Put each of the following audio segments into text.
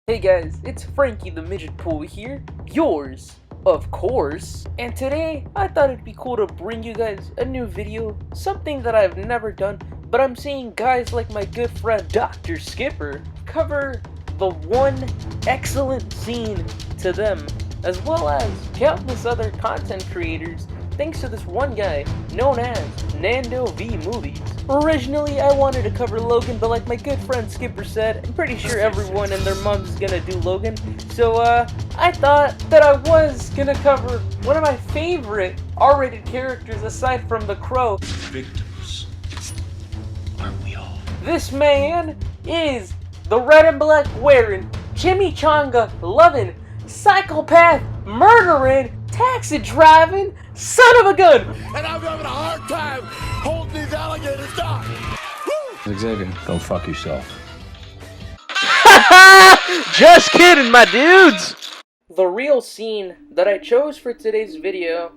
Hey guys, it's Frankie the Midget Pool here, yours, of course, and today I thought it'd be cool to bring you guys a new video, something that I've never done, but I'm seeing guys like my good friend Dr. Skipper cover the one excellent scene to them, as well as countless other content creators, thanks to this one guy known as Nando V Movies. Originally, I wanted to cover Logan, but like my good friend Skipper said, I'm pretty sure everyone and their mom's gonna do Logan. So, I thought that I was gonna cover one of my favorite R-rated characters aside from The Crow. Victims, aren't we all? This man is the red and black wearing, chimichanga loving, psychopath murdering, taxi driving, son of a gun! And I'm having a hard time holding these alligators down. Xavier, go fuck yourself. Just kidding, my dudes! The real scene that I chose for today's video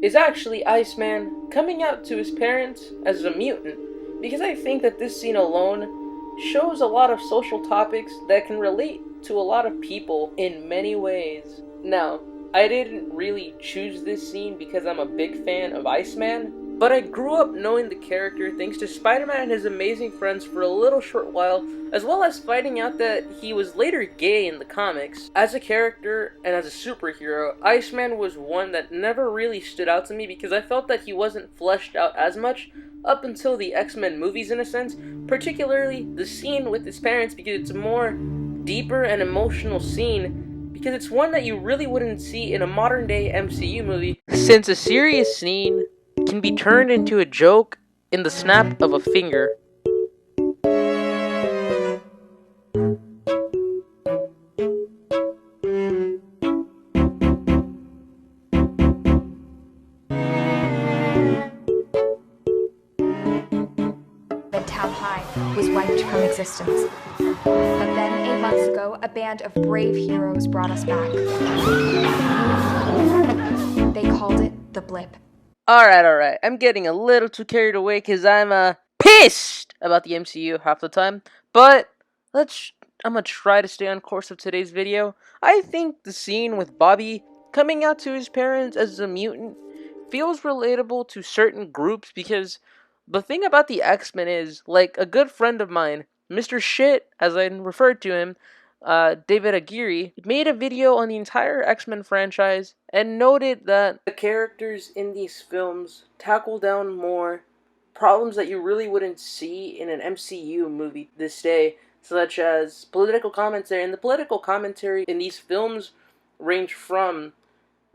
is actually Iceman coming out to his parents as a mutant, because I think that this scene alone shows a lot of social topics that can relate to a lot of people in many ways. Now, I didn't really choose this scene because I'm a big fan of Iceman, but I grew up knowing the character thanks to Spider-Man and his amazing friends for a little short while, as well as finding out that he was later gay in the comics. As a character and as a superhero, Iceman was one that never really stood out to me because I felt that he wasn't fleshed out as much up until the X-Men movies in a sense, particularly the scene with his parents because it's a more deeper and emotional scene, because it's one that you really wouldn't see in a modern day MCU movie, since a serious scene can be turned into a joke in the snap of a finger. Town High was wiped from existence. But then, 8 months ago, a band of brave heroes brought us back. They called it the Blip. Alright, I'm getting a little too carried away because I'm pissed about the MCU half the time, but I'm gonna try to stay on course of today's video. I think the scene with Bobby coming out to his parents as a mutant feels relatable to certain groups because the thing about the X-Men is, like, a good friend of mine, Mr. Shit, as I referred to him, David Aguirre, made a video on the entire X-Men franchise and noted that the characters in these films tackle down more problems that you really wouldn't see in an MCU movie this day, such as political commentary. And the political commentary in these films range from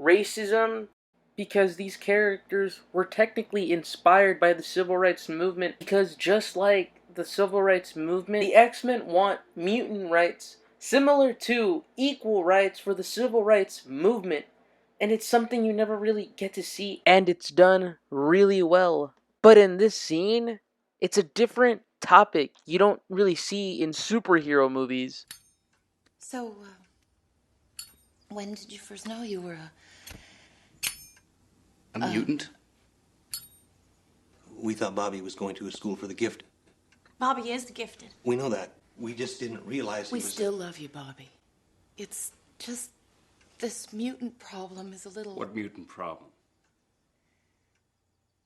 racism, because these characters were technically inspired by the Civil Rights Movement, because just like the Civil Rights Movement, the X-Men want mutant rights similar to equal rights for the Civil Rights Movement, and it's something you never really get to see, and it's done really well. But in this scene, it's a different topic you don't really see in superhero movies. So, when did you first know you were a mutant? We thought Bobby was going to a school for the gifted. Bobby is the gifted. We know that. We just didn't realize he We was... still love you, Bobby. It's just this mutant problem is a little... What mutant problem?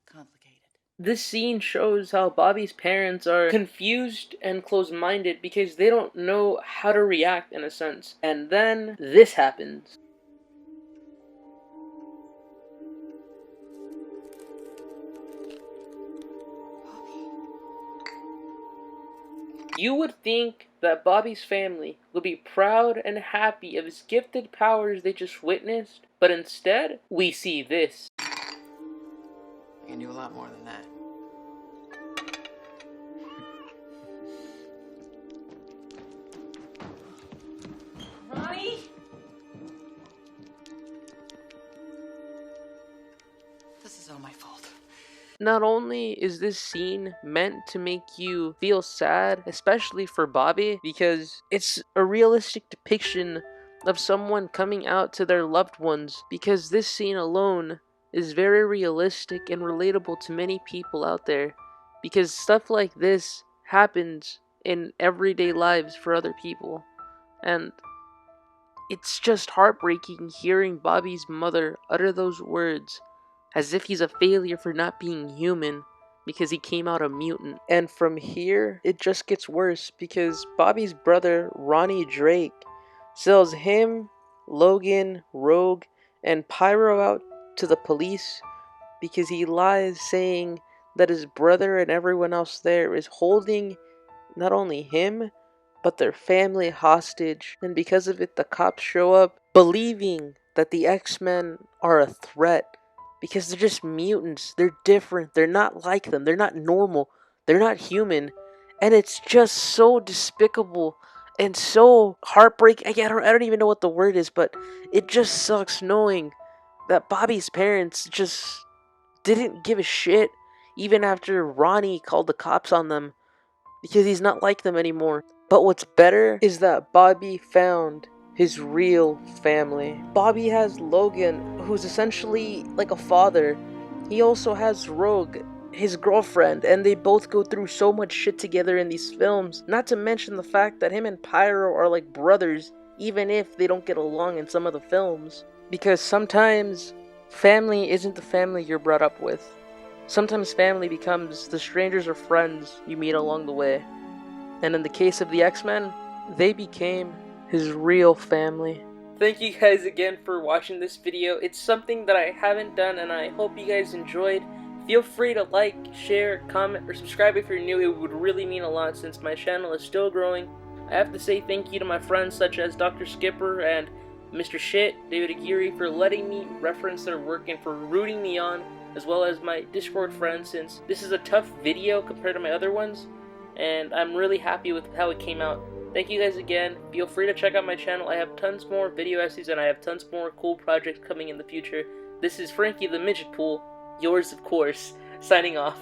complicated. This scene shows how Bobby's parents are confused and closed-minded because they don't know how to react in a sense. And then this happens. You would think that Bobby's family would be proud and happy of his gifted powers they just witnessed, but instead, we see this. I can do a lot more than that. Ronnie? This is all my fault. Not only is this scene meant to make you feel sad, especially for Bobby, because it's a realistic depiction of someone coming out to their loved ones, because this scene alone is very realistic and relatable to many people out there, because stuff like this happens in everyday lives for other people. And it's just heartbreaking hearing Bobby's mother utter those words as if he's a failure for not being human because he came out a mutant. And from here, it just gets worse because Bobby's brother, Ronnie Drake, sells him, Logan, Rogue, and Pyro out to the police because he lies saying that his brother and everyone else there is holding not only him, but their family hostage. And because of it, the cops show up believing that the X-Men are a threat because they're just mutants. They're different. They're not like them. They're not normal. They're not human. And it's just so despicable and so heartbreaking. I don't even know what the word is, but it just sucks knowing that Bobby's parents just didn't give a shit even after Ronnie called the cops on them because he's not like them anymore. But what's better is that Bobby found his real family. Bobby has Logan, who's essentially like a father. He also has Rogue, his girlfriend, and they both go through so much shit together in these films. Not to mention the fact that him and Pyro are like brothers, even if they don't get along in some of the films. Because sometimes family isn't the family you're brought up with. Sometimes family becomes the strangers or friends you meet along the way. And in the case of the X-Men, they became his real family. Thank you guys again for watching this video. It's something that I haven't done and I hope you guys enjoyed. Feel free to like, share, comment, or subscribe if you're new. It would really mean a lot since my channel is still growing. I have to say thank you to my friends such as Dr. Skipper and Mr. Shit, David Aguirre, for letting me reference their work and for rooting me on, as well as my Discord friends, since this is a tough video compared to my other ones, and I'm really happy with how it came out. Thank you guys again. Feel free to check out my channel. I have tons more video essays and I have tons more cool projects coming in the future. This is Frankie the Midget Pool, yours of course, signing off.